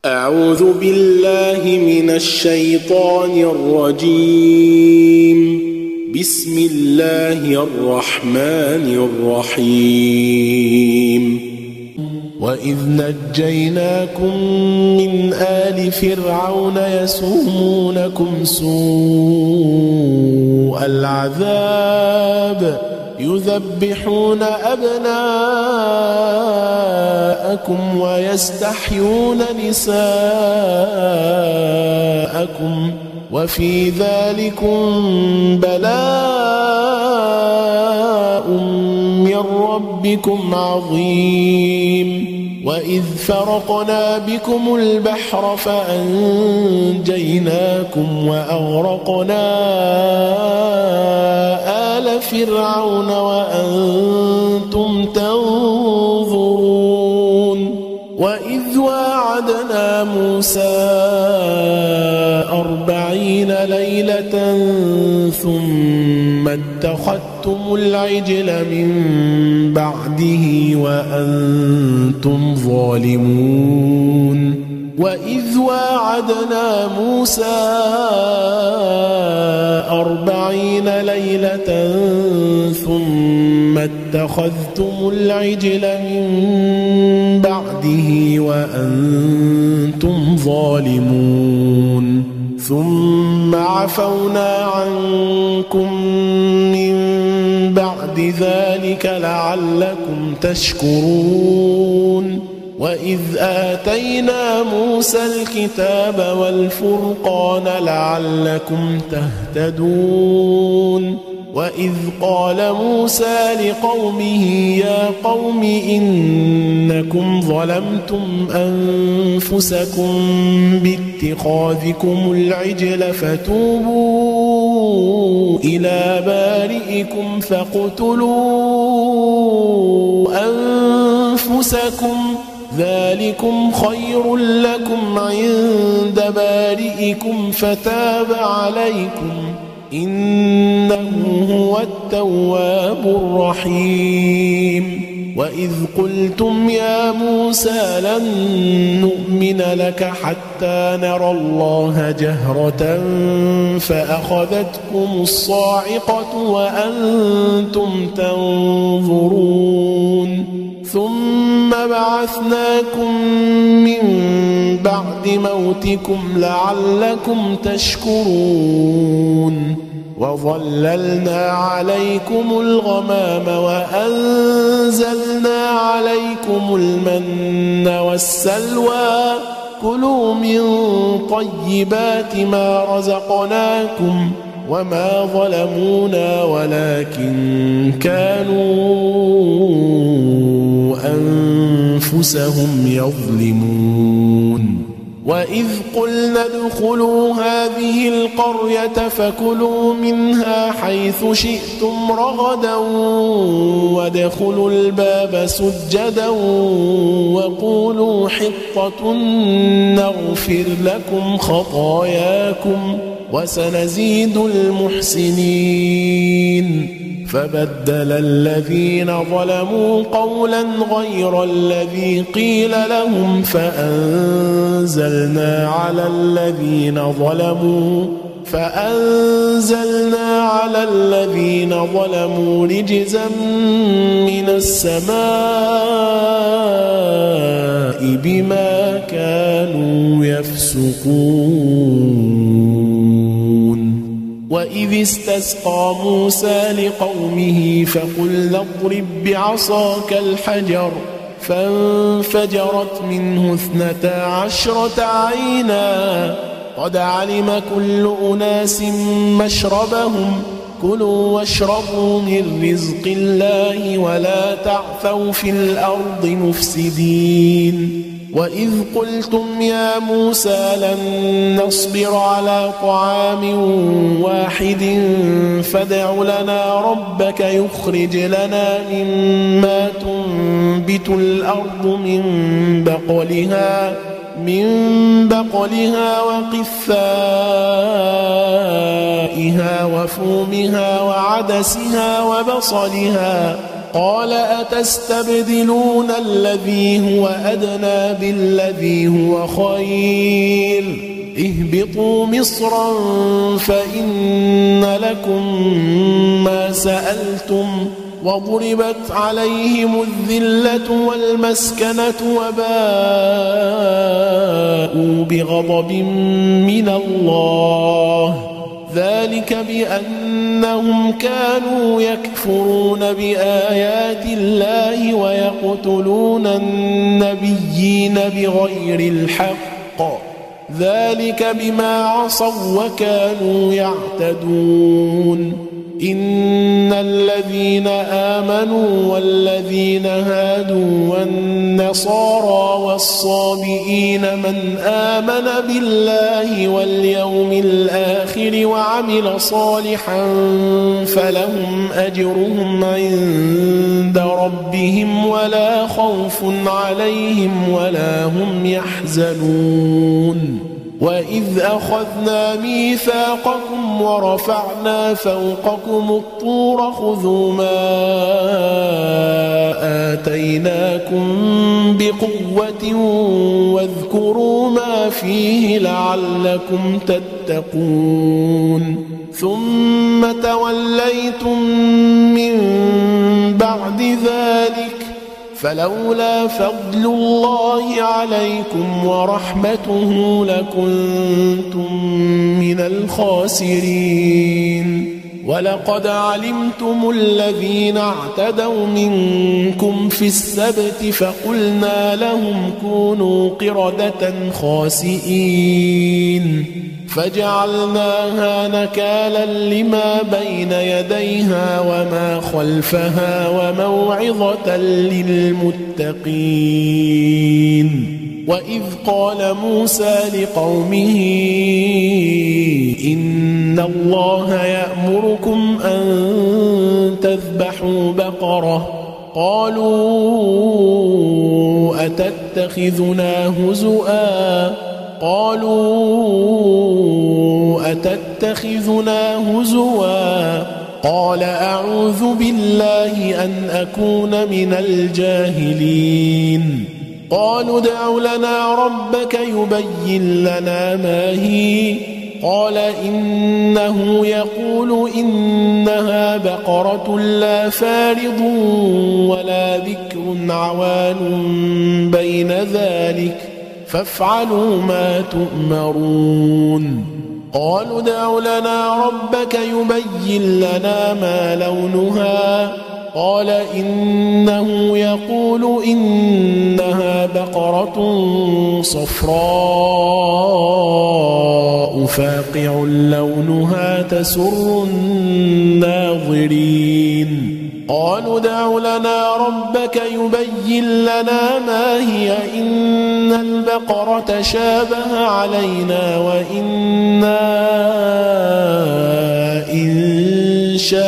أعوذ بالله من الشيطان الرجيم. بسم الله الرحمن الرحيم. وإذ نجيناكم من آل فرعون يسومونكم سوء العذاب يذبحون أبناءكم ويستحيون نساءكم وفي ذلكم بلاء من ربكم عظيم. وإذ فرقنا بكم البحر فأنجيناكم وأغرقنا آل فرعون وأنتم تنظرون. وإذ واعدنا موسى 40 ليلة ثم اتخذتم العجل من بعده وأنتم ظالمون. وإذ واعدنا موسى 40 ليلة ثم اتخذتم العجل من بعده وأنتم ظالمون. ثم عفونا عنكم من بعد ذلك لعلكم تشكرون. وإذ آتينا موسى الكتاب والفرقان لعلكم تهتدون. وإذ قال موسى لقومه يا قوم إنكم ظلمتم أنفسكم باتخاذكم العجل فتوبوا إلى بارئكم فاقتلوا أنفسكم ذلكم خير لكم عند بارئكم فتاب عليكم إنه هو التواب الرحيم. وإذ قلتم يا موسى لن نؤمن لك حتى نرى الله جهرة فأخذتكم الصاعقة وأنتم تنظرون. ثم بعثناكم من بعد موتكم لعلكم تشكرون. وظللنا عليكم الغمام وأنزلنا عليكم المن والسلوى كلوا من طيبات ما رزقناكم وما ظلمونا ولكن كانوا أنفسهم يظلمون. وإذ قلنا ادخلوا هذه القرية فكلوا منها حيث شئتم رغدا وادخلوا الباب سجدا وقولوا حطة نغفر لكم خطاياكم وسنزيد المحسنين. فبدل الذين ظلموا قولا غير الذي قيل لهم فأنزلنا على الذين ظلموا رجزا من السماء بما كانوا يفسقون. وإذ استسقى موسى لقومه فقلنا اضرب بعصاك الحجر فانفجرت منه 12 عينا قد علم كل أناس مشربهم كلوا واشربوا من رزق الله ولا تعثوا في الأرض مفسدين. وإذ قلتم يا موسى لن نصبر على طعام واحد فادع لنا ربك يخرج لنا مما تنبت الأرض من بقلها وقثائها وفومها وعدسها وبصلها قال أتستبدلون الذي هو أدنى بالذي هو خير اهبطوا مصرا فإن لكم ما سألتم وضربت عليهم الذلة والمسكنة وباءوا بغضب من الله ذلك بأنهم كانوا يكفرون بآيات الله ويقتلون النبيين بغير الحق ذلك بما عصوا وكانوا يعتدون إن الذين آمنوا والذين هادوا والنصارى والصابئين من آمن بالله واليوم الآخر وعمل صالحا فلهم أجرهم عند ربهم ولا خوف عليهم ولا هم يحزنون وإذ أخذنا ميثاقكم ورفعنا فوقكم الطور خذوا ما آتيناكم بقوة واذكروا ما فيه لعلكم تتقون ثم توليتم من بعد ذلك فلولا فضل الله عليكم ورحمته لكنتم من الخاسرين ولقد علمتم الذين اعتدوا منكم في السبت فقلنا لهم كونوا قردة خاسئين فجعلناها نكالا لما بين يديها وما خلفها وموعظة للمتقين وإذ قال موسى لقومه إن الله يأمركم أن تذبحوا بقرة قالوا أتتخذنا هزؤا قال أعوذ بالله أن أكون من الجاهلين قالوا ادع لنا ربك يبين لنا ما هي قال إنه يقول إنها بقرة لا فارض ولا بكر عوان بين ذلك فافعلوا ما تؤمرون قالوا ادع لنا ربك يبين لنا ما لونها قال إنه يقول إنها بقرة صفراء فاقع لونها تسر الناظرين قالوا ادع لنا ربك يبين لنا ما هي إن البقرة شابه علينا وإنا إن شاء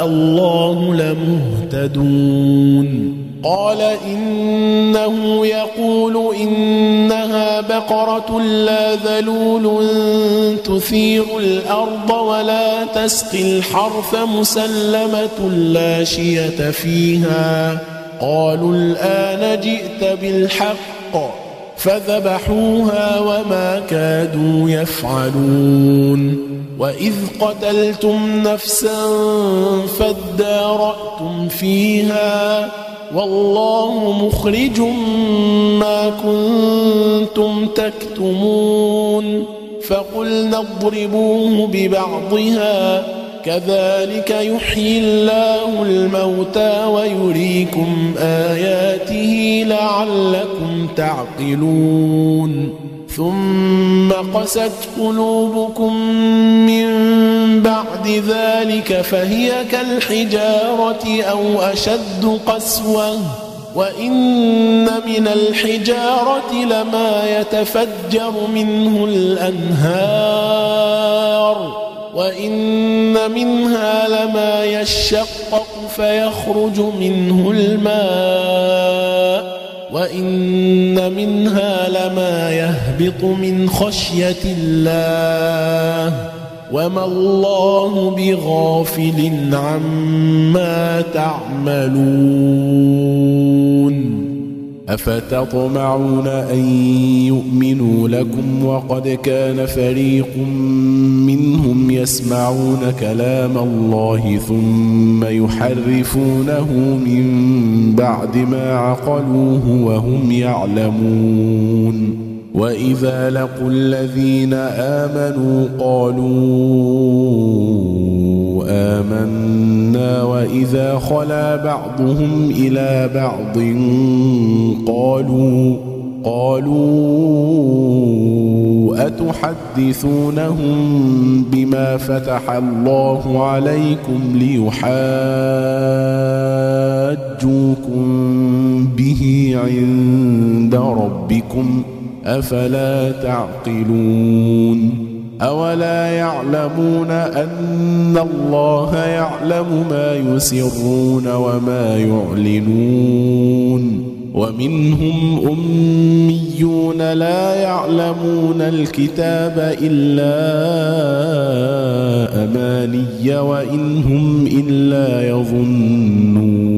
الله لمهتدون قال إنه يقول إنها بقرة لا ذلول تثير الأرض ولا تسقي الحرث مسلمة لا شية فيها قالوا الآن جئت بالحق فذبحوها وما كادوا يفعلون وإذ قتلتم نفسا فادارأتم فيها والله مخرج ما كنتم تكتمون فقلنا اضربوه ببعضها كذلك يحيي الله الموتى ويريكم آياته لعلكم تعقلون ثم قست قلوبكم من بعد ذلك فهي كالحجارة أو أشد قسوة وإن من الحجارة لما يتفجر منه الأنهار وإن منها لما يشقق فيخرج منه الماء وإن منها لما يهبط من خشية الله وما الله بغافل عما تعملون أفتطمعون أن يؤمنوا لكم وقد كان فريق منهم يسمعون كلام الله ثم يحرفونه من بعد ما عقلوه وهم يعلمون وإذا لقوا الذين آمنوا قالوا آمنا وإذا خلا بعضهم إلى بعض قالوا أتحدثونهم بما فتح الله عليكم ليحاجوكم به عند ربكم أفلا تعقلون أولا يعلمون أن الله يعلم ما يسرون وما يعلنون ومنهم أميون لا يعلمون الكتاب إلا أماني وإن هم إلا يظنون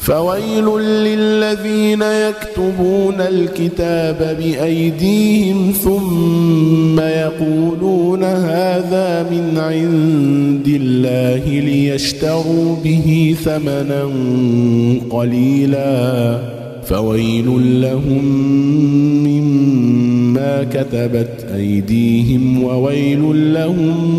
فويل للذين يكتبون الكتاب بأيديهم ثم يقولون هذا من عند الله ليشتروا به ثمنا قليلا فويل لهم مما كتبت أيديهم وويل لهم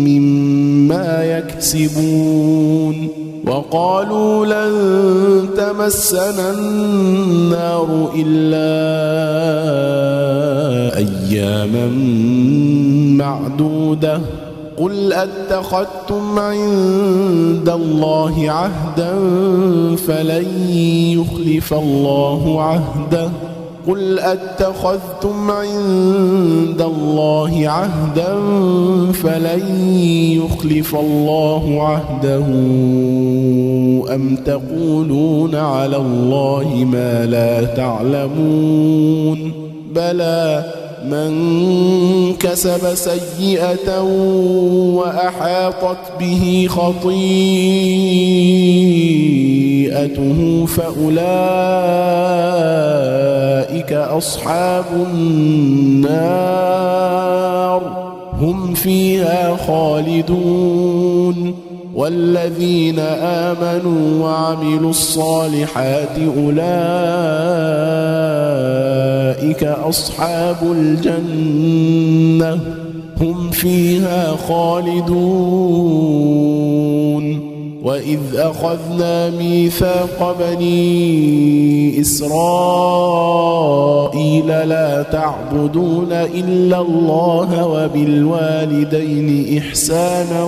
مما يكسبون وقالوا لن تمسنا النار إلا أياما معدودة قل أتخذتم عند الله عهدا فلن يخلف الله عهده قل أتخذتم عند الله عهدا فلن يخلف الله عهده أم تقولون على الله ما لا تعلمون بلى من كسب سيئة وأحاطت به خطيئته فأولئك أصحاب النار هم فيها خالدون والذين آمنوا وعملوا الصالحات أولئك أصحاب الجنة هم فيها خالدون وإذ أخذنا ميثاق بني إسرائيل لا تعبدون إلا الله وبالوالدين إحسانا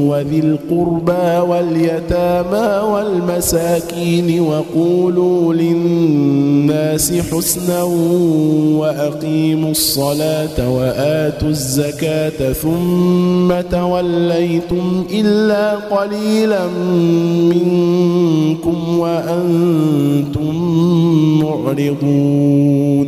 وذي القربى واليتامى والمساكين وقولوا للناس حسنا وأقيموا الصلاة وآتوا الزكاة ثم توليتم إلا قليلا منكم وأنتم معرضون